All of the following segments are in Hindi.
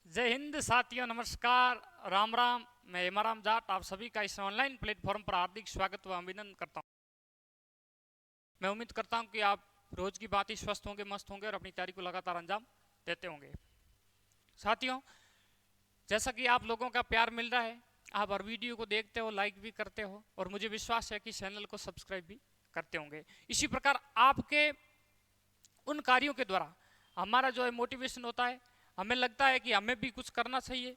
जय हिंद साथियों, नमस्कार, राम राम। मैं हेमाराम जाट आप सभी का इस ऑनलाइन प्लेटफॉर्म पर हार्दिक स्वागत व अभिनंदन करता हूं। मैं उम्मीद करता हूं कि आप रोज की बात ही स्वस्थ होंगे, मस्त होंगे और अपनी तैयारी को लगातार अंजाम देते होंगे। साथियों, जैसा कि आप लोगों का प्यार मिल रहा है, आप हर वीडियो को देखते हो, लाइक भी करते हो और मुझे विश्वास है कि चैनल को सब्सक्राइब भी करते होंगे। इसी प्रकार आपके उन कार्यों के द्वारा हमारा जो है मोटिवेशन होता है, हमें लगता है कि हमें भी कुछ करना चाहिए,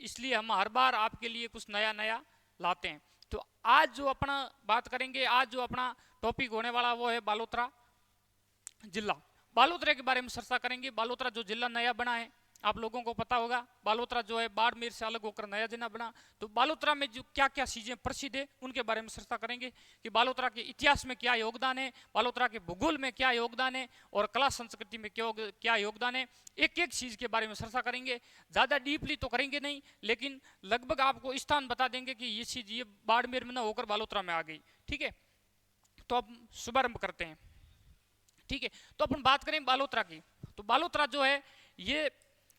इसलिए हम हर बार आपके लिए कुछ नया नया लाते हैं। तो आज जो अपना बात करेंगे, आज जो अपना टॉपिक होने वाला वो है बालोतरा जिला। बालोतरा के बारे में चर्चा करेंगे। बालोतरा जो जिला नया बना है, आप लोगों को पता होगा, बालोतरा जो है बाड़मेर से अलग होकर नया जिला बना। तो बालोतरा में जो क्या क्या चीजें प्रसिद्ध है उनके बारे में चर्चा करेंगे कि बालोतरा के इतिहास में क्या योगदान है, बालोतरा के भूगोल में क्या योगदान है और कला संस्कृति में क्या योगदान है। एक एक चीज के बारे में चर्चा करेंगे। ज्यादा डीपली तो करेंगे नहीं, लेकिन लगभग आपको स्थान बता देंगे कि ये चीज ये बाड़मेर में ना होकर बालोतरा में आ गई। ठीक है, तो अब शुभारंभ करते हैं। ठीक है, तो अपन बात करें बालोतरा की। तो बालोतरा जो है ये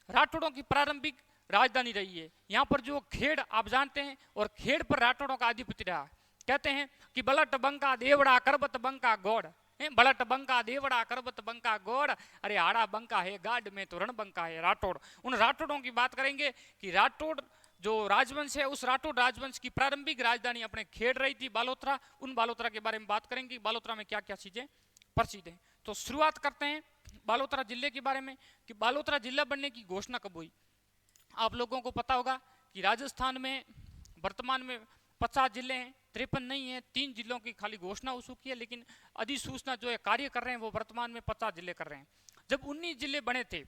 राठौड़ों की प्रारंभिक राजधानी रही है। यहाँ पर जो खेड़ आप जानते हैं, और खेड़ पर राठौड़ों का आधिपत्य रहा। कहते हैं कि बलट बंका देवड़ा करबत बंका गौड़, बलट बंका देवड़ा करबत बंका गौड़, अरे आड़ा बंका है गाड में तो रण बंका है राठौड़। उन राठौड़ों की बात करेंगे कि राठौड़ जो राजवंश है, उस राठौड़ राजवंश की प्रारंभिक राजधानी अपने खेड़ रही थी बालोतरा। उन बालोतरा के बारे में बात करेंगे, बालोतरा में क्या क्या चीजें प्रसिद्ध है। तो शुरुआत करते हैं बालोतरा जिले के बारे में कि बालोतरा जिला बनने की घोषणा कब हुई। आप लोगों को पता होगा कि राजस्थान में वर्तमान में 50 जिले हैं, 53 नहीं है, 3 जिलों की खाली घोषणा हो चुकी है, लेकिन अधिसूचना जो है कार्य कर रहे हैं वो वर्तमान में 50 जिले कर रहे हैं। जब 19 जिले बने थे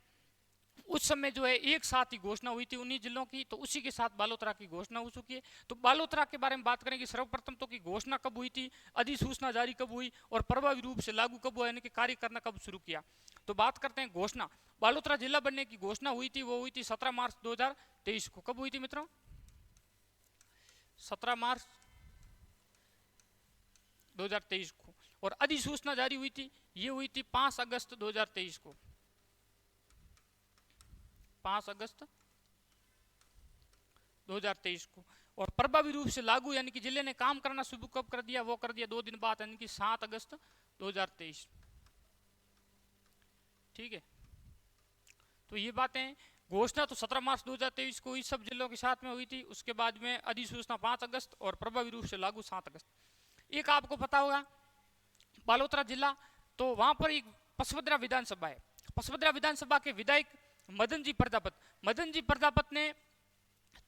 उस समय जो है एक साथ ही घोषणा हुई थी 19 जिलों की, तो उसी के साथ बालोतरा की घोषणा हो चुकी है। तो बालोतरा के बारे में बात करेंगे। सर्वप्रथम तो की घोषणा कब हुई थी, अधिसूचना जारी कब हुई और प्रभावी रूप से लागू कब हुआ, यानी कि कार्य करना कब शुरू किया। तो बात करते हैं घोषणा। बालोतरा जिला बनने की घोषणा हुई थी, वो हुई थी 17 मार्च 2023 को। कब हुई थी मित्रों? 17 मार्च 2023 को। और अधिसूचना जारी हुई थी, ये हुई थी 5 अगस्त 2023 को। 5 अगस्त 2023 को। और प्रभावी रूप से लागू यानी कि जिले ने काम करना शुरू कब कर दिया, वो कर दिया 2 दिन बाद, यानी कि 7 अगस्त 2023। ठीक है, तो ये बातें, घोषणा तो 17 मार्च 2023 को इस सब जिलों के साथ में हुई थी। उसके बाद में अधिसूचना 5 अगस्त और प्रभावी रूप से लागू 7 अगस्त। एक आपको पता होगा बालोतरा जिला, तो वहां पर एक पसवद्रा विधानसभा है। पसवद्रा विधानसभा के विधायक मदन जी प्रजापत ने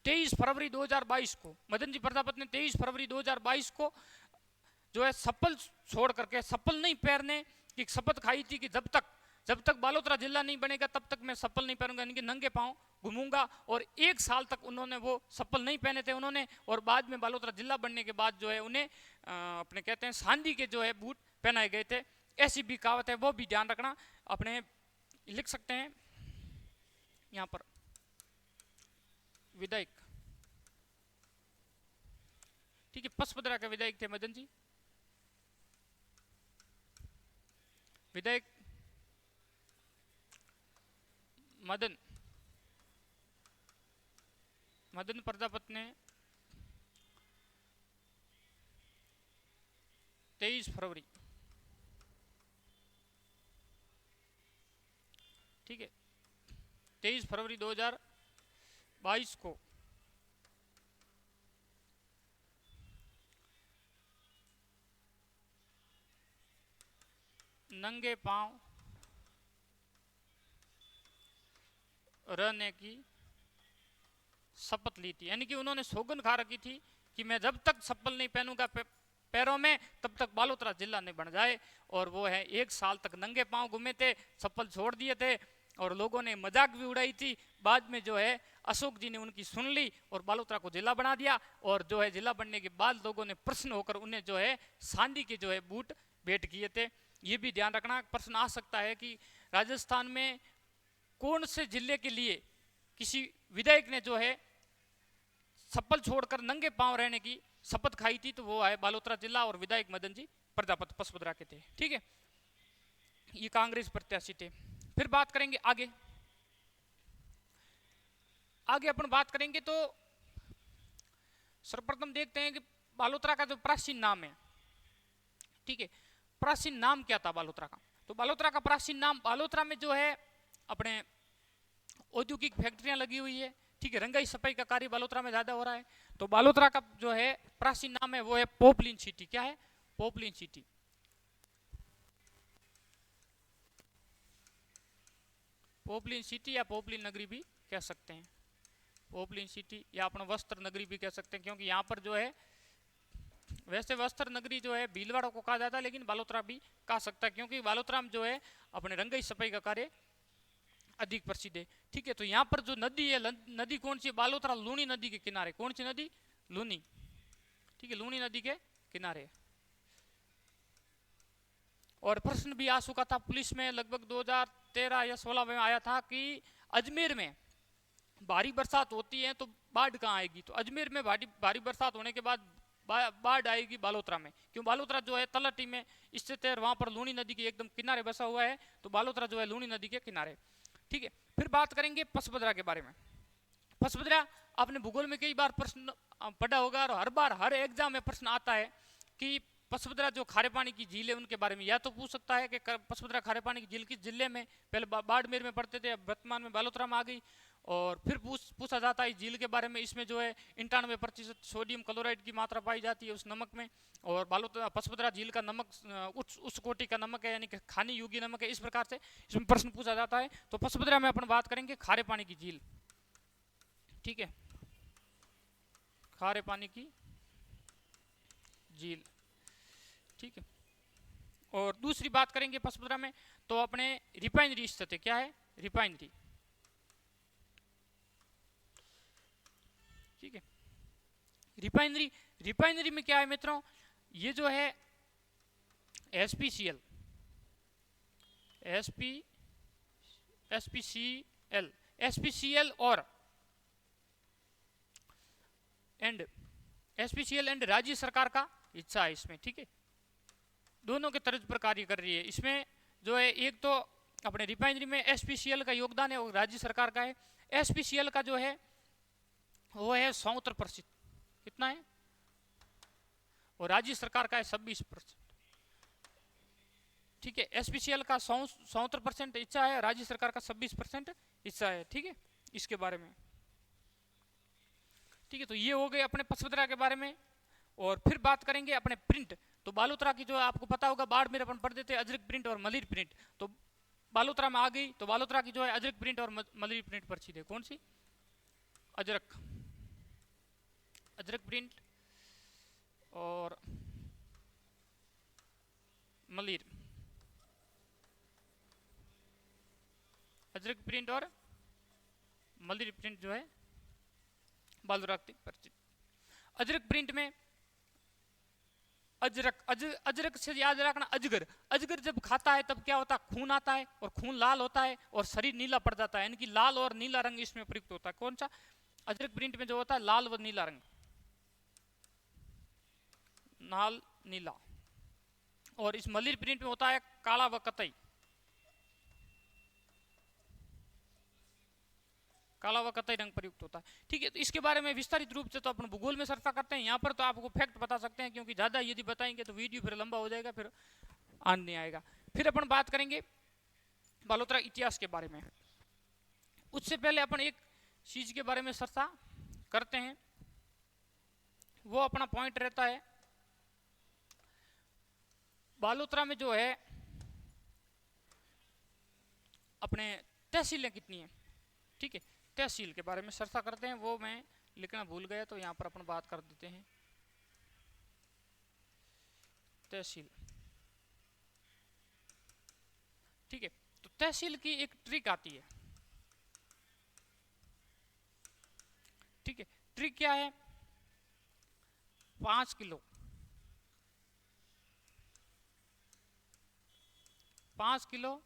23 फरवरी 2022 को, मदन जी प्रजापत ने 23 फरवरी 2022 को जो है सप्पल छोड़ करके, सप्पल नहीं पहनने की शपथ खाई थी कि जब तक बालोतरा जिला नहीं बनेगा तब तक मैं सप्पल नहीं पहनूंगा, यानी कि नंगे पांव घूमूंगा। और 1 साल तक उन्होंने वो सप्पल नहीं पहने थे उन्होंने। और बाद में बालोतरा जिला बनने के बाद जो है उन्हें अपने कहते हैं सांदी के जो है बूट पहनाए गए थे। ऐसी भी कहावत है, वो भी ध्यान रखना, अपने लिख सकते हैं यहां पर। विधायक, ठीक है, पसपदरा के विधायक थे मदन जी, विधायक मदन प्रजापत ने 23 फरवरी, ठीक है, 23 फरवरी 2022 को नंगे पांव रहने की शपथ ली थी। यानी कि उन्होंने सौगंध खा रखी थी कि मैं जब तक चप्पल नहीं पहनूंगा पैरों में, तब तक बालोतरा जिला नहीं बन जाए। और वो है 1 साल तक नंगे पांव घूमे थे, चप्पल छोड़ दिए थे और लोगों ने मजाक भी उड़ाई थी। बाद में जो है अशोक जी ने उनकी सुन ली और बालोतरा को जिला बना दिया। और जो है जिला बनने के बाद लोगों ने प्रश्न होकर उन्हें जो है सांदी के जो है बूट भेंट किए थे। ये भी ध्यान रखना, प्रश्न आ सकता है कि राजस्थान में कौन से जिले के लिए किसी विधायक ने जो है चप्पल छोड़कर नंगे पांव रहने की शपथ खाई थी, तो वो है बालोतरा जिला और विधायक मदन जी प्रजापत पसपदरा के थे। ठीक है, ये कांग्रेस प्रत्याशी थे। फिर बात करेंगे आगे। आगे अपन बात करेंगे तो सर्वप्रथम देखते हैं कि बालोतरा का जो प्राचीन नाम है, ठीक है, प्राचीन नाम क्या था बालोतरा का। तो बालोतरा का प्राचीन नाम, बालोतरा में जो है अपने औद्योगिक फैक्ट्रियां लगी हुई है, ठीक है, रंगाई सफाई का कार्य बालोतरा में ज्यादा हो रहा है। तो बालोतरा का जो है प्राचीन नाम है वो है पोपलिन सिटी। क्या है? Poplin city. पोपलिन सिटी या पोपलिन नगरी भी कह सकते हैं, पोपलिन सिटी या अपना वस्त्र नगरी भी कह सकते हैं, क्योंकि यहाँ पर जो है वैसे वस्त्र नगरी जो है भीलवाड़ा को कहा जाता है, लेकिन बालोतरा भी कहा सकता है, क्योंकि बालोतरा में जो है अपने रंगाई सफाई का कार्य अधिक प्रसिद्ध है। ठीक है, तो यहाँ पर जो नदी है, नदी कौन सी? बालोतरा लूनी नदी के किनारे। कौन सी नदी? लूनी। ठीक है, लूनी नदी के किनारे। और प्रश्न भी आ चुका था पुलिस में लगभग 2013 या 16 में आया था कि अजमेर में भारी बरसात होती है तो बाढ़ कहाँ आएगी? तो अजमेर में भारी बरसात होने के बाद बाढ़ आएगी बालोतरा में। क्यों? बालोतरा जो है तलहटी में स्थित है, वहां पर लूनी नदी के एकदम किनारे बसा हुआ है, तो बालोतरा जो है लूनी नदी के किनारे। ठीक है, फिर बात करेंगे पसबदरा के बारे में। पसबदरा आपने भूगोल में कई बार प्रश्न पढ़ा होगा और हर बार हर एग्जाम में प्रश्न आता है कि पसबदरा जो खारे पानी की झील है उनके बारे में। या तो पूछ सकता है कि पसबदरा खारे पानी की झील किस जिले में, पहले बाड़मेर में पढ़ते थे, वर्तमान में बालोतरा में आ गई। और फिर पूछा जाता है झील के बारे में, इसमें जो है 98% सोडियम क्लोराइड की मात्रा पाई जाती है उस नमक में। और बालोतरा पसबदरा झील का नमक उच्च कोटि का नमक है, यानी कि खानी योग्य नमक है। इस प्रकार से इसमें प्रश्न पूछा जाता है। तो पसबदरा में अपन बात करेंगे खारे पानी की झील। ठीक है, खारे पानी की झील। ठीक है, और दूसरी बात करेंगे पसबदरा में तो अपने रिफाइनरी स्थित है। क्या है? रिफाइनरी। ठीक है, रिफाइनरी। रिफाइनरी में क्या है मित्रों? ये जो है एसपीसीएल, एसपीसीएल और एसपीसीएल एंड राज्य सरकार का हिस्सा है इसमें। ठीक है, दोनों के तर्ज पर कार्य कर रही है। इसमें जो है एक तो अपने रिफाइनरी में एसपीसीएल का योगदान है और राज्य सरकार का है। एसपीसीएल का जो है वो है 70%। कितना है? और राज्य सरकार का है 26%। ठीक है, एसपीसीएल का 70% हिस्सा है, राज्य सरकार का 26% हिस्सा है। ठीक है, इसके बारे में। ठीक है, तो ये हो गए अपने पसबदरा के बारे में। और फिर बात करेंगे अपने प्रिंट। तो बालोतरा की जो आपको पता होगा बाड़मेर अपन पढ़ते थे अजरक प्रिंट और मलिर प्रिंट, तो बालोतरा में आ गई। तो बालोतरा की जो है अजरक प्रिंट और मलिर प्रिंट प्रसिद्ध है। कौन सी? अजरक, अजरक प्रिंट और मलिर, अजरक प्रिंट और मलिर प्रिंट जो है बालोतरा की प्रसिद्ध। अजरक प्रिंट में अजरक से याद रखना अजगर। अजगर जब खाता है तब क्या होता है? खून आता है और खून लाल होता है और शरीर नीला पड़ जाता है, यानी कि लाल और नीला रंग इसमें प्रयुक्त होता है। कौन सा? अजरक प्रिंट में जो होता है लाल व नीला रंग, लाल नीला। और इस मलिर प्रिंट में होता है काला व कतई, काला व कतई रंग प्रयुक्त होता है। ठीक है, तो इसके बारे में विस्तारित रूप से तो अपन भूगोल में चर्चा करते हैं। यहाँ पर तो आपको फैक्ट बता सकते हैं, क्योंकि ज्यादा यदि बताएंगे तो वीडियो फिर लंबा हो जाएगा, फिर आनंद नहीं आएगा। फिर अपन बात करेंगे बालोतरा इतिहास के बारे में। उससे पहले अपन एक चीज के बारे में चर्चा करते हैं, वो अपना पॉइंट रहता है बालोतरा में जो है अपने तहसीलें कितनी है। ठीक है, तहसील के बारे में चर्चा करते हैं, वो मैं लिखना भूल गया तो यहाँ पर अपन बात कर देते हैं। तहसील। ठीक है, तो तहसील की एक ट्रिक आती है। ठीक है, ट्रिक क्या है? 5 किलो, 5 किलो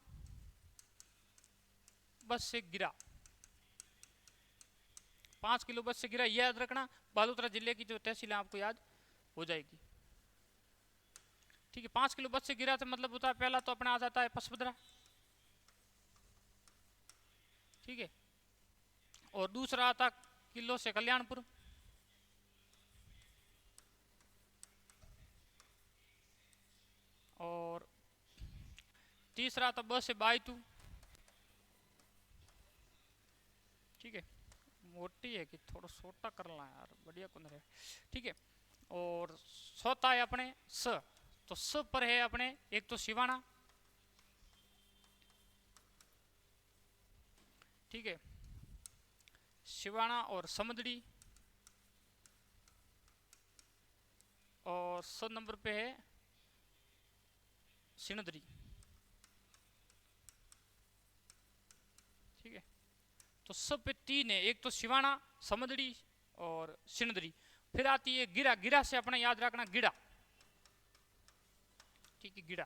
बस से गिरा, 5 किलो बस से गिरा, याद रखना। बालोतरा जिले की जो तहसील है आपको याद हो जाएगी। ठीक है, 5 किलो बस से गिरा तो मतलब होता है पहला तो अपना आ जाता है पसबदरा। ठीक है, और दूसरा आता किलो से कल्याणपुर, और तीसरा आता ब से बायतू, ठीक है। मोटी है कि थोड़ा छोटा कर ला यार, बढ़िया कौन है, ठीक है। और चौथा है अपने स, तो स पर है अपने एक तो सिवाना, ठीक है, सिवाना और समदड़ी, और स नंबर पे है सिणदरी, ठीक है। तो सब पे तीन है, एक तो सिवाना, समदड़ी और सिणदरी। फिर आती है गिरा, गिरा से अपने याद रखना गिड़ा, ठीक है, गिड़ा।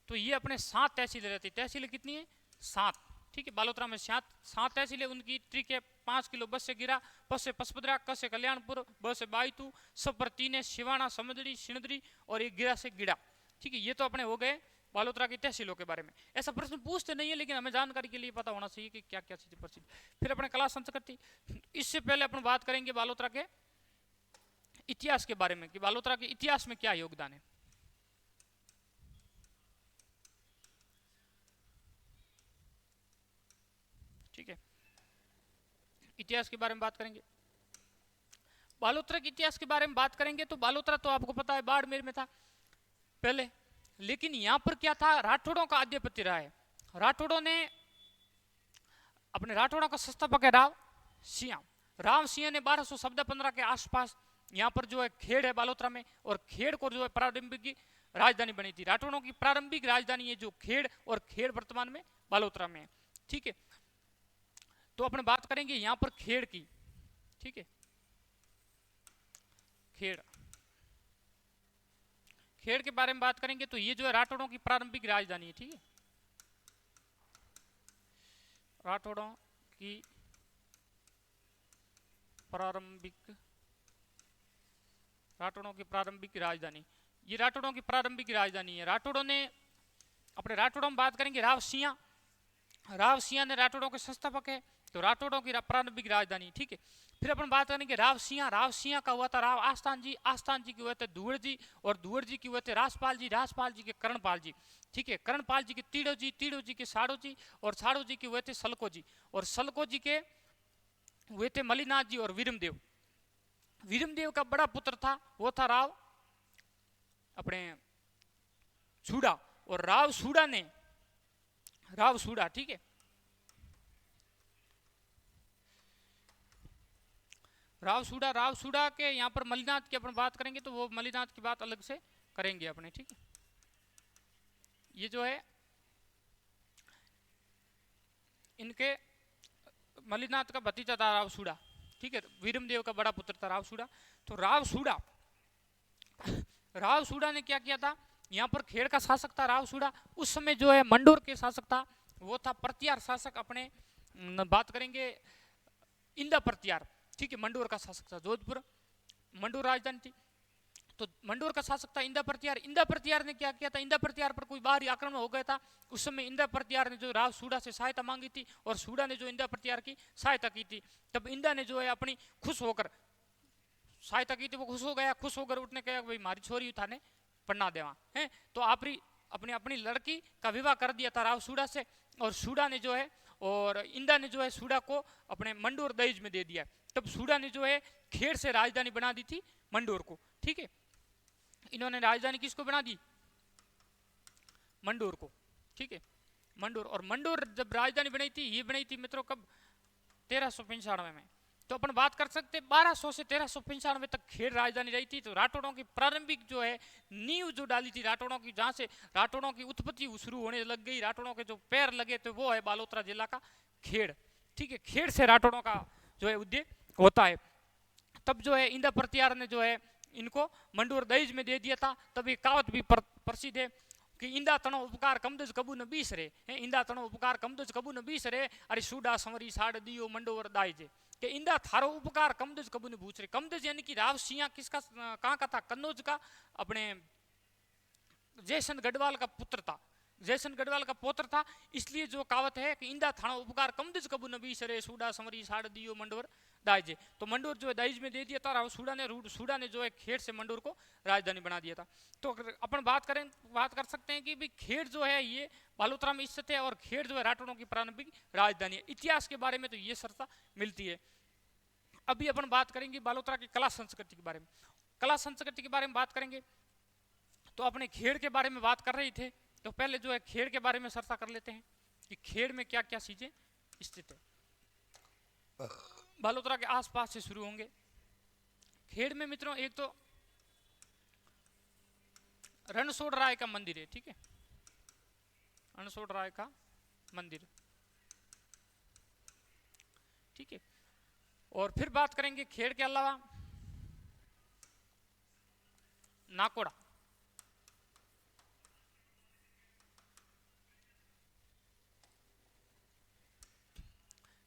तो ये अपने 7 तहसीलें रहती, तहसीलें कितनी है 7, ठीक है। बालोतरा में 7 तहसीलें, उनकी ट्रिक है 5 किलो बस से गिरा, प से पसपदरा, क से कल्याणपुर, ब से बायतू, सब पर 3 है सिवाना, समदड़ी, सिणदरी और एक गिरा से गिड़ा, ठीक है। ये तो अपने हो गए बालोतरा की तहसीलों के बारे में। ऐसा प्रश्न पूछते नहीं है, लेकिन हमें जानकारी के लिए पता होना चाहिए कि क्या क्या चीजें प्रसिद्ध। फिर अपने कला संस्कृति, इससे पहले अपन बात करेंगे बालोतरा के इतिहास के बारे में कि बालोतरा के इतिहास में क्या योगदान है, ठीक है। इतिहास के बारे में बात करेंगे, बालोतरा के इतिहास के बारे में बात करेंगे तो बालोतरा तो आपको पता है बाड़मेर में था पहले, लेकिन यहां पर क्या था, राठौड़ों का आधिपत्य रहा है। राठौड़ों ने अपने राठौड़ों का संस्थापक है राव सिंह, राव सिंह ने 1215 के आसपास यहाँ पर जो है खेड़ है बालोतरा में, और खेड़ को जो है प्रारंभिक राजधानी बनी थी। राठौड़ों की प्रारंभिक राजधानी है जो खेड़, और खेड़ वर्तमान में बालोतरा में है, ठीक है। तो अपने बात करेंगे यहाँ पर खेड़ की, ठीक है, खेड़, खेड़ के बारे में बात करेंगे तो ये जो है राठौड़ों की प्रारंभिक राजधानी है, ठीक है, राठौड़ों की प्रारंभिक, राठौड़ों की प्रारंभिक राजधानी, ये राठौड़ों की प्रारंभिक राजधानी है। राठौड़ों ने अपने राठौड़ों में बात करेंगे राव सिंह, राव सिंह ने राठौड़ों के संस्थापक है, तो राठौड़ों की प्रारंभिक राजधानी, ठीक है। फिर अपन बात करेंगे राव सिंह, राव सिंह का हुआ था राव आस्थान जी, आस्थान जी के हुए थे धुअर जी, और धुअर जी के हुए थे राजपाल जी, राजपाल जी के कर्णपाल जी, ठीक है। कर्णपाल जी के तीड़ो जी, तीड़ो जी के साड़ो जी, और साड़ो जी के हुए थे सलको जी, और सलको जी के हुए थे मलिनाथ जी और वीरमदेव। वीरमदेव का बड़ा पुत्र था वो था राव अपने सूड़ा, और राव सूड़ा ने, राव सूड़ा, ठीक है, राव सूड़ा के यहाँ पर मलिनाथ की अपन बात करेंगे तो वो मलिनाथ की बात अलग से करेंगे अपने, ठीक है। ये जो है इनके मलिनाथ का भतीजा था राव सूड़ा, ठीक है, वीरमदेव का बड़ा पुत्र था राव सूड़ा। तो राव सूड़ा ने क्या किया था, यहाँ पर खेड़ का शासक था राव सूड़ा, उस समय जो है मंडोर के शासक था वो था प्रत्यार शासक, अपने बात करेंगे इंदा प्रत्यार, ठीक है, मंडोर का शासक था, जोधपुर मंडोर राजधानी थी, तो मंडोर का शासक था इंदा प्रत्यार। इंदा प्रत्यार ने क्या किया था, इंदा प्रत्यार पर कोई बाहरी आक्रमण हो गया था, उस समय इंदा प्रत्यार ने जो राव सूड़ा से सहायता मांगी थी, और सूड़ा ने जो इंदा प्रत्यार की सहायता की थी, तब इंदा ने जो है अपनी खुश होकर सहायता की थी, वो खुश हो गया, खुश होकर उठने कहा भाई मारी छोरी थाने पढ़ना देवा है, तो आपरी अपनी अपनी लड़की का विवाह कर दिया था राव सूड़ा से, और सूड़ा ने जो है, और इंदा ने जो है सूड़ा को अपने मंडोर दहेज में दे दिया। तब सूड़ा ने जो है खेड़ से राजधानी बना दी थी मंडोर को, ठीक है, इन्होंने राजधानी किसको बना दी, मंडोर को, ठीक है, मंडोर। और मंडोर जब राजधानी बनाई थी, ये बनाई थी मित्रों कब, 1395 में। तो अपन बात कर सकते 1200 से 1395 तक खेड़ राजधानी रही थी। तो राठौड़ों की प्रारंभिक जो है नींव जो डाली थी राठौड़ों की, जहां से राठौड़ों की उत्पत्ति शुरू होने लग गई, राठौड़ों के जो पैर लगे थे वो है बालोतरा जिला का खेड़, ठीक है, खेड़ से राठौड़ों का जो है उद्योग होता है। तब जो है इंदा प्रत्यार ने जो है इनको मंडोर दहेज में दे दिया था। तब ये कहावत भी प्रसिद्ध है कि इंदा तणो उपकार कमदज कबू न बीसरे, इंदा तणो उपकार कमदज कबू न बीसरे, अरे सूडा संवरी साड़ दियो मंडोर दाइजे, कि इंदा थारो उपकार कमदज कबू न भूसरे। कमदज यानी कि राव सिंह किसका, कहाँ का था, कन्नौज का, अपने जयचंद गढ़वाल का पुत्र था, जयसन गढ़वाल का पौत्र था, इसलिए जो कहावत है कि इंदा थाना उपकार कमदिज कबू नबी सरे सूडा समरी साड़ दियो मंडोर दाइजे, तो मंडोर जो है दाइज में दे दिया था और सूडा ने जो है खेड़ से मंडोर को राजधानी बना दिया था। तो अगर अपन बात कर सकते हैं कि भाई खेड़ जो है ये बालोतरा में स्थित है और खेड़ जो है राठौड़ों की प्रारंभिक राजधानी है। इतिहास के बारे में तो ये चर्चा मिलती है। अभी अपन बात करेंगे बालोतरा की कला संस्कृति के बारे में। कला संस्कृति के बारे में बात करेंगे तो अपने खेड़ के बारे में बात कर रहे थे, तो पहले जो है खेड़ के बारे में चर्चा कर लेते हैं कि खेड़ में क्या क्या चीजें स्थित है। बालोतरा के आसपास से शुरू होंगे। खेड़ में मित्रों एक तो रणछोड़ राय का मंदिर है, ठीक है, रणछोड़ राय का मंदिर, ठीक है। और फिर बात करेंगे खेड़ के अलावा नाकोड़ा,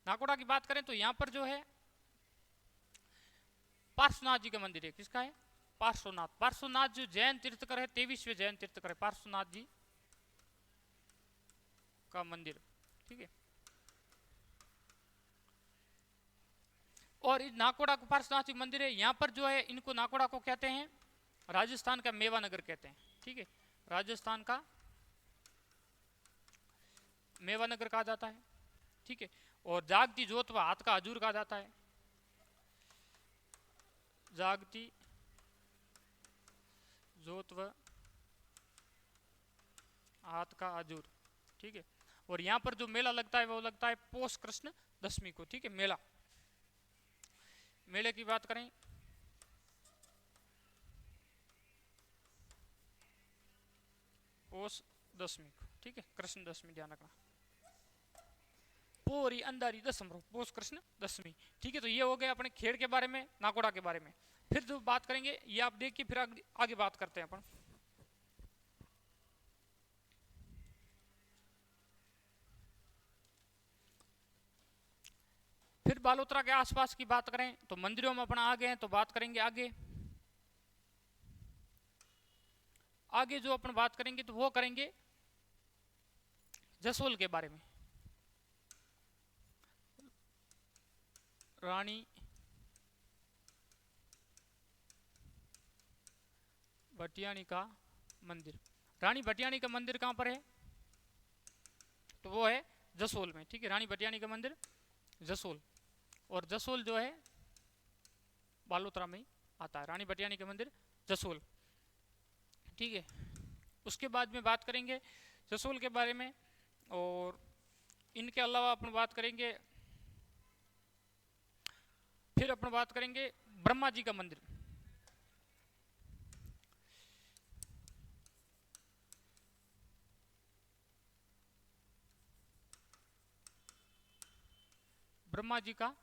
नाकोड़ा की बात करें तो यहां पर जो है पार्श्वनाथ जी का मंदिर है। किसका है? पार्श्वनाथ। पार्श्वनाथ जो जैन तीर्थकर है, 23वें जैन तीर्थकर है, पार्श्वनाथ जी का मंदिर, ठीक है। और इस नाकोड़ा को पार्श्वनाथ जी मंदिर है। यहां पर जो है इनको नाकोड़ा को कहते हैं राजस्थान का मेवा नगर कहते हैं, ठीक है, राजस्थान का मेवा नगर कहा जाता है, ठीक है। और जागती जोत व हाथ का हजूर कहा जाता है, जागती जोत व हाथ का हजूर, ठीक है। और यहां पर जो मेला लगता है वो लगता है पौष कृष्ण दशमी को, ठीक है। मेला, मेले की बात करें पौष दशमी को, ठीक है, कृष्ण दशमी ध्यान रखना, पोरी अंधारी दशम पौष कृष्ण दशमी, ठीक है। तो ये हो गया अपने खेड़ के बारे में, नाकोड़ा के बारे में। फिर जो बात करेंगे ये आप देखिए, फिर आगे बात करते हैं अपन। फिर बालोतरा के आसपास की बात करें तो मंदिरों में अपना आ गए हैं, तो बात करेंगे आगे आगे जो अपन बात करेंगे तो वो करेंगे जसोल के बारे में। रानी भटियाणी का मंदिर, रानी भटियाणी का मंदिर कहां पर है? तो वो है जसोल में, ठीक है। रानी भटियाणी का मंदिर जसोल, और जसोल जो है बालोतरा में ही आता है, रानी भटियाणी का मंदिर जसोल, ठीक है। उसके बाद में बात करेंगे जसोल के बारे में। और इनके अलावा अपन बात करेंगे, फिर अपन बात करेंगे ब्रह्मा जी का मंदिर, ब्रह्मा जी का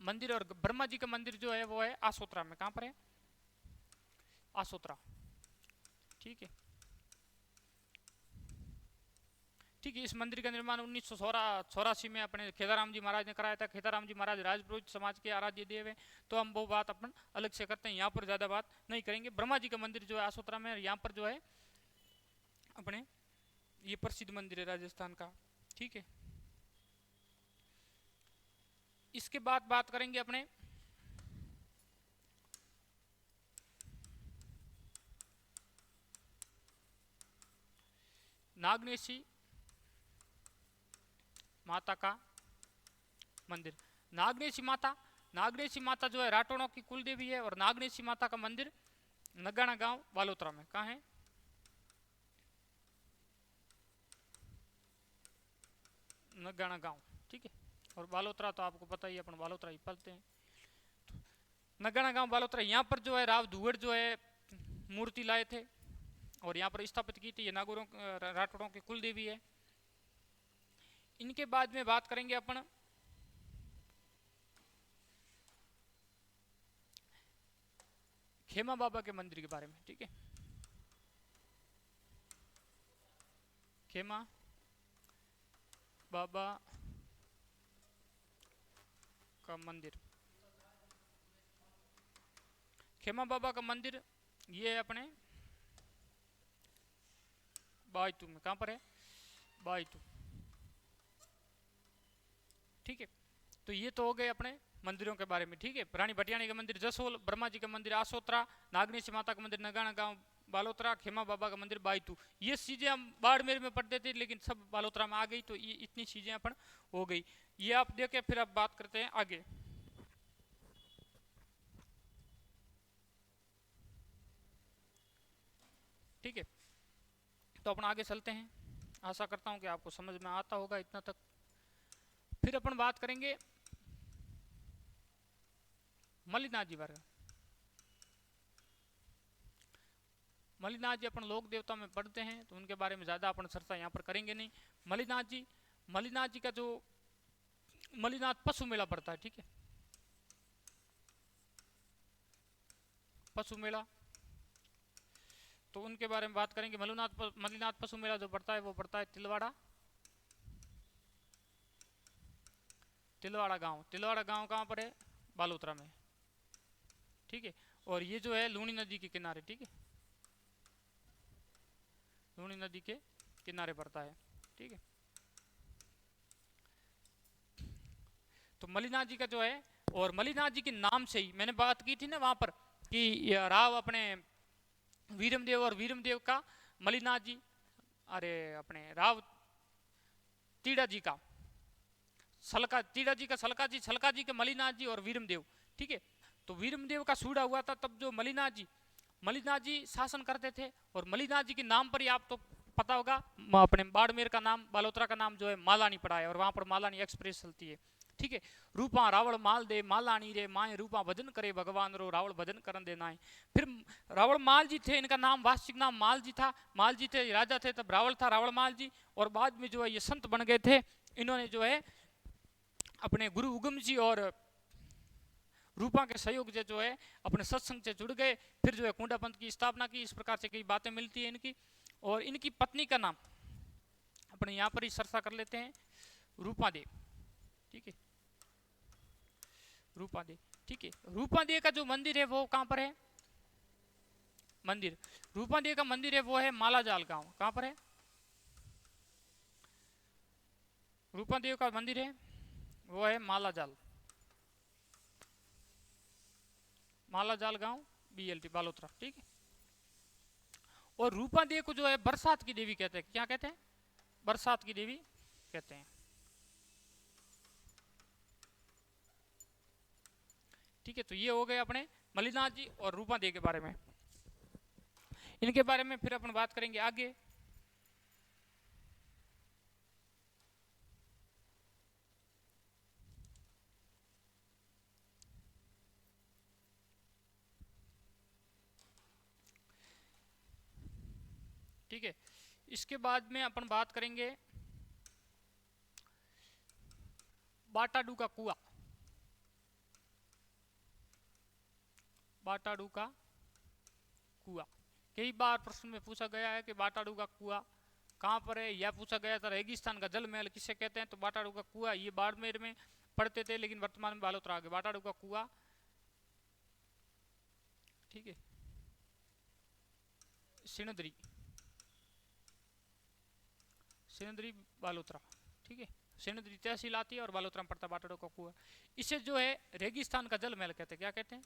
मंदिर। और ब्रह्मा जी का मंदिर जो है वो है आसोत्रा में। कहां पर है? आसोत्रा, ठीक है, ठीक है। इस मंदिर का निर्माण 1984 में अपने खेदाराम जी महाराज ने कराया था। खेदाराम जी महाराज राजपुरोहित समाज के आराध्य देव है, तो हम वो बात अपन अलग से करते हैं, यहाँ पर ज्यादा बात नहीं करेंगे। ब्रह्मा जी का मंदिर जो है आसोत्रा में, यहाँ पर जो है अपने ये प्रसिद्ध मंदिर है राजस्थान का, ठीक है। इसके बाद बात करेंगे अपने नागनेशी माता का मंदिर। नागनेशी माता जो है राठौड़ों की कुल देवी है, और नागनेशी माता का मंदिर नगाना गांव बालोतरा में। कहाँ है? नगाना गांव, ठीक है। और बालोतरा तो आपको पता ही, अपन बालोतरा ही पढ़ते हैं। नगाना गांव बालोतरा, यहाँ पर जो है राव धुअड़ जो है मूर्ति लाए थे और यहाँ पर स्थापित की थी। ये नागौरों राठौड़ों की कुल देवी है। इनके बाद में बात करेंगे अपन खेमा बाबा के मंदिर के बारे में, ठीक है। खेमा बाबा का मंदिर, खेमा बाबा का मंदिर ये है अपने बायतू में, कहां पर है, बायतू। ठीक है, तो ये तो हो गए अपने मंदिरों के बारे में। ठीक है, रानी भटियाणी का मंदिर जसोल, ब्रह्मा जी का मंदिर आसोत्रा, नागनेश माता का मंदिर नगाना गांव बालोतरा, खेमा बाबा का मंदिर बायतू। ये चीजें हम बाड़मेर में पढ़ते थे लेकिन सब बालोतरा में आ गई, तो ये इतनी चीजें अपन हो गई। ये आप देखें, फिर अब बात करते हैं आगे। ठीक है, तो अपन आगे चलते हैं, आशा करता हूं कि आपको समझ में आता होगा इतना तक। फिर अपन बात करेंगे मल्लिनाथ जी बारे। मल्लिनाथ जी अपन लोक देवता में पढ़ते हैं, तो उनके बारे में ज्यादा अपन चर्चा यहाँ पर करेंगे नहीं। मल्लिनाथ जी का जो मल्लिनाथ पशु मेला पड़ता है, ठीक है, पशु मेला, तो उनके बारे में बात करेंगे। मल्लिनाथ पशु मेला जो पड़ता है वो पड़ता है तिलवाड़ा गांव। तिलवाड़ा गांव कहाँ पर है, बालोतरा में। ठीक है, और ये जो है लूनी नदी के किनारे, ठीक है, लूनी नदी के किनारे पड़ता है। ठीक है, तो मल्लिनाथ जी का जो है, और मल्लिनाथ जी के नाम से ही मैंने बात की थी ना वहां पर कि राव अपने वीरमदेव और वीरमदेव का मल्लिनाथ जी, अरे अपने राव तीड़ा जी का सलका, तीड़ा जी का सलका जी, सलका जी के मल्लिनाथ जी और वीरमदेव। ठीक है, तो वीरमदेव का सूड़ा हुआ था तब जो मल्लिनाथ जी शासन करते थे, और मल्लिनाथ जी के नाम पर ही आप तो पता होगा अपने बाड़मेर का नाम, बालोतरा का नाम जो है मालानी पड़ा है, और वहां पर मालानी एक्सप्रेस चलती है। ठीक है, रूपा रावण माल दे मालानी रे माए, रूपा भजन करे भगवान रो, रावण भजन करन देना है। फिर रावण माल जी थे, इनका नाम वास्तविक नाम माल जी था, माल जी थे राजा थे तब रावण था, रावण माल जी, और बाद में जो है ये संत बन गए थे। इन्होंने जो है अपने गुरु उगम जी और रूपा के सहयोग से जो है अपने सत्संग से जुड़ गए, फिर जो है कुंडा पंथ की स्थापना की। इस प्रकार से कई बातें मिलती है इनकी। और इनकी पत्नी का नाम अपने यहाँ पर ही चर्चा कर लेते हैं, रूपा देव। ठीक है, रूपा देव। ठीक है, रूपा देव का जो मंदिर है वो कहाँ पर है, मंदिर रूपा देव का मंदिर है वो है मालाजाल गांव। कहाँ पर है, रूपा देव का मंदिर है वो है मालाजाल गांव BLT बालोतरा। ठीक है, और रूपा देवी को जो है बरसात की देवी कहते हैं। क्या कहते हैं, बरसात की देवी कहते हैं। ठीक है, तो ये हो गए अपने मल्लिनाथ जी और रूपा देवी के बारे में। इनके बारे में फिर अपन बात करेंगे आगे। ठीक है, इसके बाद में अपन बात करेंगे बाटाडू का कुआ। बाटाडू का कुआ कई बार प्रश्न में पूछा गया है कि बाटाडू का कुआ कहाँ पर है। यह पूछा गया था रेगिस्तान का जल महल किसे कहते हैं, तो बाटाडू का कुआ। ये बाड़मेर में पढ़ते थे लेकिन वर्तमान में बालोतरा आ गए। बाटाडू का कुआ, ठीक है, सिणधरी बालोतरा। ठीक है, सिणधरी तहसील आती है और बालोतरा में पड़ता बाटाडू का कुआ। इसे जो है रेगिस्तान का जल महल कहते हैं। क्या कहते हैं,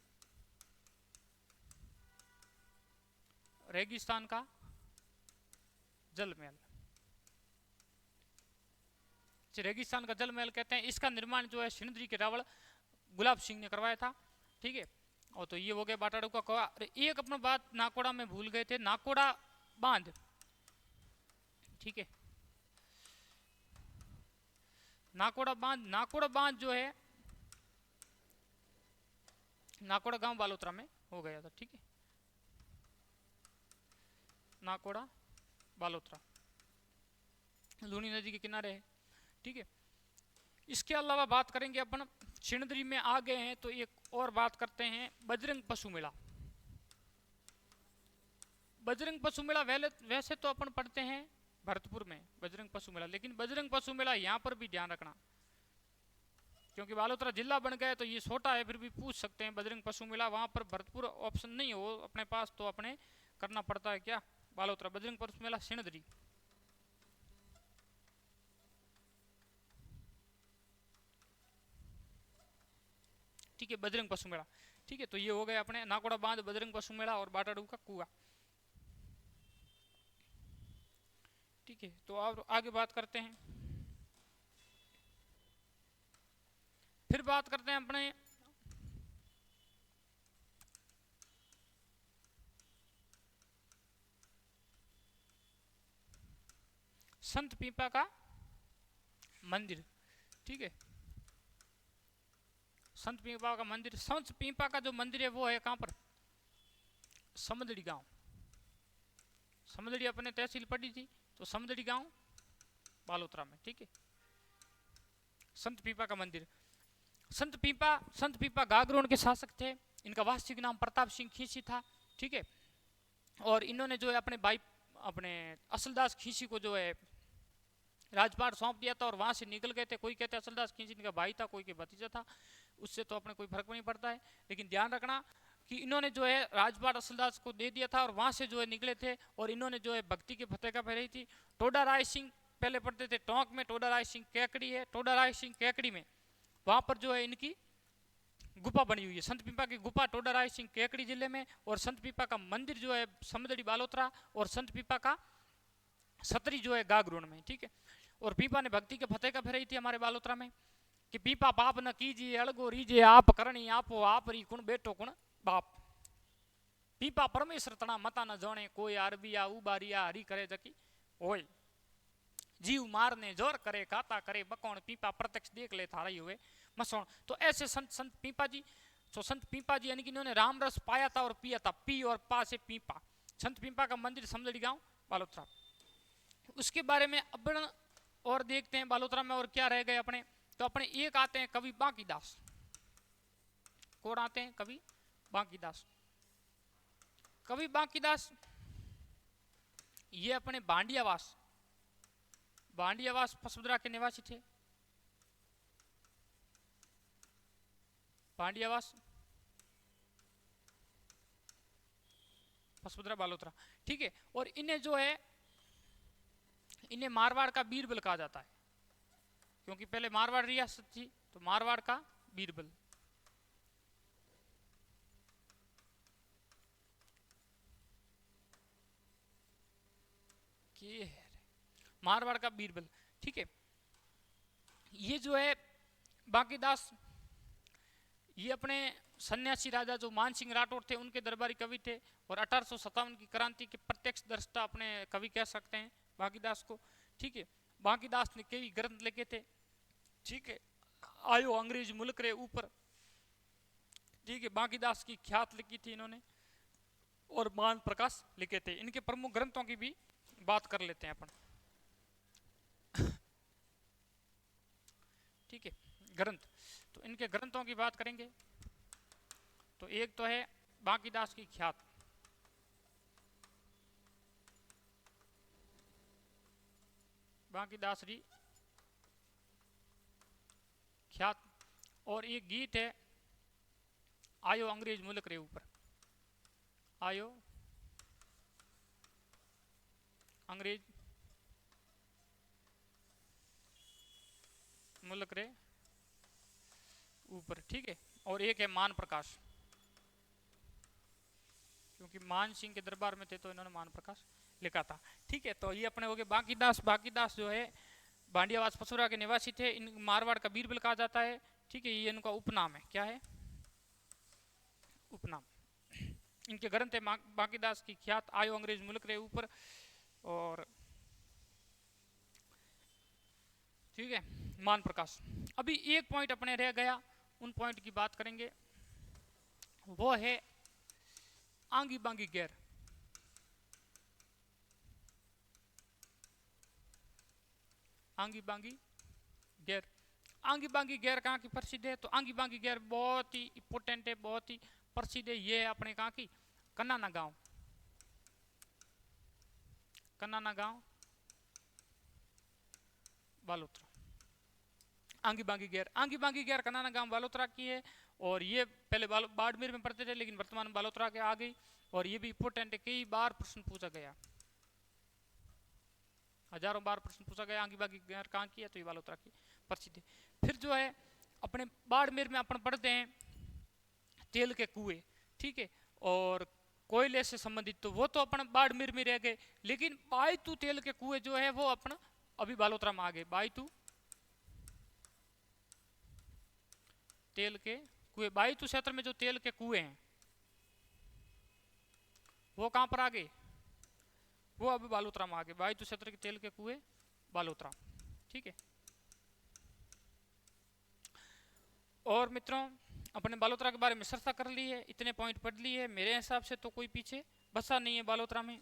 रेगिस्तान का जल महल, रेगिस्तान का जल महल कहते हैं। इसका निर्माण जो है सिणधरी के रावल गुलाब सिंह ने करवाया था। ठीक है, और तो ये हो गया बाटाडू का कुआ। एक अपना बात नाकोड़ा में भूल गए थे, नाकोड़ा बांध। ठीक है, नाकोड़ा बांध जो है नाकोड़ा गांव बालोतरा में हो गया था। ठीक है, नाकोड़ा बालोतरा लूनी नदी के किनारे है। ठीक है, इसके अलावा बात करेंगे अपन सिणधरी में आ गए हैं तो एक और बात करते हैं बजरंग पशु मेला। बजरंग पशु मेला वैसे तो अपन पढ़ते हैं भरतपुर में बजरंग पशु मेला, लेकिन बजरंग पशु मेला यहाँ पर भी ध्यान रखना क्योंकि बालोतरा जिला बन गया तो ये छोटा है, फिर भी पूछ सकते हैं बजरंग पशु मेला। वहां पर भरतपुर ऑप्शन नहीं हो अपने पास तो अपने करना पड़ता है क्या, बालोतरा बजरंग पशु मेला सिणधरी। ठीक है, बजरंग पशु मेला। ठीक है, तो ये हो गए अपने नाकोड़ा बांध, बजरंग पशु मेला और बाटाडू का कुआ। ठीक है, तो अब आगे बात करते हैं। फिर बात करते हैं अपने संत पीपा का मंदिर। ठीक है, संत पीपा का मंदिर, संत पीपा का जो मंदिर है वो है कहां पर, समदड़ी गांव। समदड़ी अपने तहसील पड़ी थी, तो समदड़ी गांव बालोतरा में। ठीक है, संत पीपा का मंदिर। संत पीपा गागरोन के शासक थे। इनका वास्तविक नाम प्रताप सिंह खींची था। ठीक है, और इन्होंने जो है अपने भाई अपने असलदास खींची को जो है राजपाट सौंप दिया था और वहां से निकल गए थे। कोई कहते हैं असलदास खींची इनका भाई था, कोई के भतीजा था, उससे तो अपने कोई फर्क नहीं पड़ता है। लेकिन ध्यान रखना कि इन्होंने जो है राजपाट असलदास को दे दिया था और वहां से जो है निकले थे और इन्होंने जो है भक्ति के फतेह का फहराई थी। टोडा राय सिंह पहले पढ़ते थे टोंक में, टोडा राय सिंह कैकड़ी है, टोडा राय सिंह कैकड़ी में वहां पर जो है इनकी गुफा बनी हुई है, संत पीपा की गुफा टोडा राय सिंह कैकड़ी जिले में। और संत पीपा का मंदिर जो है समदड़ी बालोतरा, और संत पीपा का सतरी जो है गागरोन में। ठीक है, और पीपा ने भक्ति के फतेह का फहराई थी हमारे बालोतरा में कि पीपा पाप न कीजिए अड़गो रीजिए आप करणी आपो आप री कुण बेटो कुण बाप। पीपा परमेश्वर तना मता न जाने कोई अरबिया उबारिया हरी करे जकी होय। जीव मारने जोर करे खाता करे बकौन पीपा प्रत्यक्ष देख ले थारा हुए मसौन। तो ऐसे संत पीपा जी, तो संत पीपा जी यानी कि इन्होंने राम रस पाया था और पिया था, पी और पा से पीपा। संत पीपा का मंदिर समदड़ी गांव बालोतरा। उसके बारे में अब और देखते हैं बालोतरा में और क्या रह गए अपने। तो अपने एक आते हैं कवि बांकीदास। कौन आते हैं, कवि बांकीदास। कवि बांकीदास ये अपने भांडियावास पसुदरा के निवासी थे। भांडियावास पसुदरा बालोतरा। ठीक है, और इन्हें जो है इन्हें मारवाड़ का बीरबल कहा जाता है, क्योंकि पहले मारवाड़ रियासत थी तो मारवाड़ का बीरबल। मारवाड़ का बीरबल। ठीक है, ये जो है बांकीदास ये अपने सन्यासी राजा जो मान सिंह राठौर थे उनके दरबारी कवि थे और 1857 की क्रांति के प्रत्यक्ष दृष्टा अपने कवि कह सकते हैं बांकीदास को। ठीक है, बांकीदास ने कई ग्रंथ लिखे थे। ठीक है, आयो अंग्रेज मुल्क रे ऊपर। ठीक है, बांकीदास की ख्यात लिखी थी इन्होंने और मान प्रकाश लिखे थे। इनके प्रमुख ग्रंथों की भी बात कर लेते हैं अपन। ठीक है, ग्रंथ, तो इनके ग्रंथों की बात करेंगे तो एक तो है बांकीदास की ख्यात। बांकीदास री ख्यात, और एक गीत है आयो अंग्रेज मुल्क रे ऊपर। आयो अंग्रेज मुल्क रे ऊपर। ठीक है, और एक है मान प्रकाश, क्योंकि मान सिंह के दरबार में थे तो इन्होंने मान प्रकाश लिखा था। ठीक है, तो ये अपने हो गए बांकीदास। बांकीदास जो है भांडियावास पसुरा के निवासी थे। इन मारवाड़ का बीरबल कहा जाता है। ठीक है, ये इनका उपनाम है। क्या है, उपनाम। इनके ग्रंथ है बांकीदास की ख्यात, आयो अंग्रेज मुल्क रे ऊपर, और ठीक है मान प्रकाश। अभी एक पॉइंट अपने रह गया, उन पॉइंट की बात करेंगे, वो है आंगी बांगी गैर। आंगी बांगी गैर, आंगी बांगी गैर कहाँ की प्रसिद्ध है, तो आंगी बांगी गैर बहुत ही इंपोर्टेंट है, बहुत ही प्रसिद्ध है। ये है अपने कहाँ की, कन्नाना गांव। कन्नाना गांव बालोतरा। आंगी बांगी गैर, आंगी बांगी गैर कन्नाना गांव बालोतरा की है। और ये पहले बाड़मेर में पढ़ते थे लेकिन वर्तमान में बालोतरा के आ गई। और ये भी इंपोर्टेंट है, कई बार प्रश्न पूछा गया, हजारों बार प्रश्न पूछा गया आंगी बांगी गैर कहाँ की है, तो ये बालोतरा की प्रसिद्ध है। फिर जो है अपने बाड़मेर में अपन पढ़ते हैं तेल के कुएं, ठीक है, और कोयले से संबंधित तो वो तो अपन बाड़मेर में रह गए, लेकिन बायतू तेल के कुएं जो है वो अपन अभी बालोतरा में आ गए। बायतू तेल के कुएं, बायतू क्षेत्र में जो तेल के कुएं हैं वो कहां पर आ गए, वो अभी बालोतरा में आ गए। बायतू क्षेत्र के तेल के कुएं बालोतरा, ठीक है। और मित्रों अपने बालोतरा के बारे में चर्चा कर ली है, इतने पॉइंट पढ़ लिए। मेरे हिसाब से तो कोई पीछे बसा नहीं है बालोतरा में,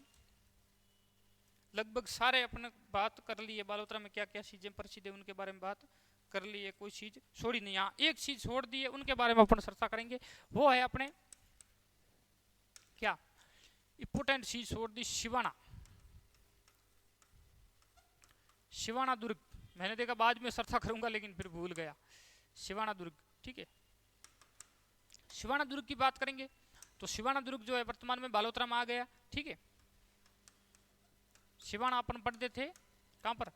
लगभग सारे अपने बात कर ली है। बालोतरा में क्या क्या चीजें प्रसिद्ध है उनके बारे में बात कर ली है, कोई चीज छोड़ी नहीं। हाँ एक चीज छोड़ दी है, उनके बारे में अपन चर्चा करेंगे, वो है अपने क्या इंपोर्टेंट चीज छोड़ दी, शिवाना। शिवाना दुर्ग, मैंने देखा बाद में चर्चा करूंगा लेकिन फिर भूल गया। शिवाना दुर्ग, ठीक है, शिवाना दुर्ग की बात करेंगे तो शिवाना दुर्ग जो है वर्तमान में बालोतरा में आ गया, ठीक है। शिवाना अपन पढ़ते थे कहां पर,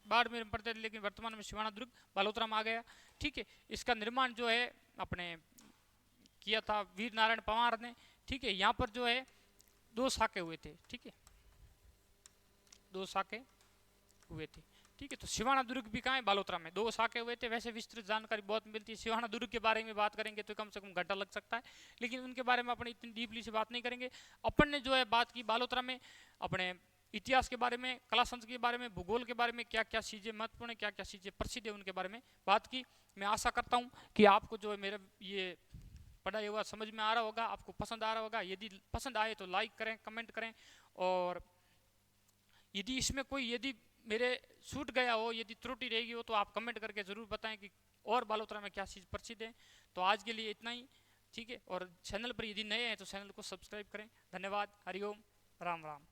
बाड़मेर में पढ़ते थे, लेकिन वर्तमान में शिवाना दुर्ग बालोतरा में आ गया, ठीक है। इसका निर्माण जो है अपने किया था वीर नारायण पवार ने, ठीक है। यहाँ पर जो है 2 साके हुए थे, ठीक है, 2 साके हुए थे, ठीक है। तो शिवाना दुर्ग भी कहाँ है, बालोतरा में 2 साके हुए थे। वैसे विस्तृत जानकारी बहुत मिलती है, शिवाना दुर्ग के बारे में बात करेंगे तो कम से कम घंटा लग सकता है, लेकिन उनके बारे में अपन इतनी डीपली से बात नहीं करेंगे। अपन ने जो है बात की बालोतरा में अपने इतिहास के बारे में, कला संस्कृति के बारे में, भूगोल के बारे में, क्या क्या चीजें महत्वपूर्ण है, क्या क्या चीजें प्रसिद्ध है, उनके बारे में बात की। मैं आशा करता हूँ कि आपको जो है मेरा ये पढ़ाई हुआ समझ में आ रहा होगा, आपको पसंद आ रहा होगा। यदि पसंद आए तो लाइक करें, कमेंट करें, और यदि इसमें कोई यदि मेरे छूट गया हो, यदि त्रुटि रहेगी हो, तो आप कमेंट करके जरूर बताएं कि और बालोतरा में क्या चीज़ प्रसिद्ध है। तो आज के लिए इतना ही, ठीक है। और चैनल पर यदि नए हैं तो चैनल को सब्सक्राइब करें। धन्यवाद, हरिओम, राम राम।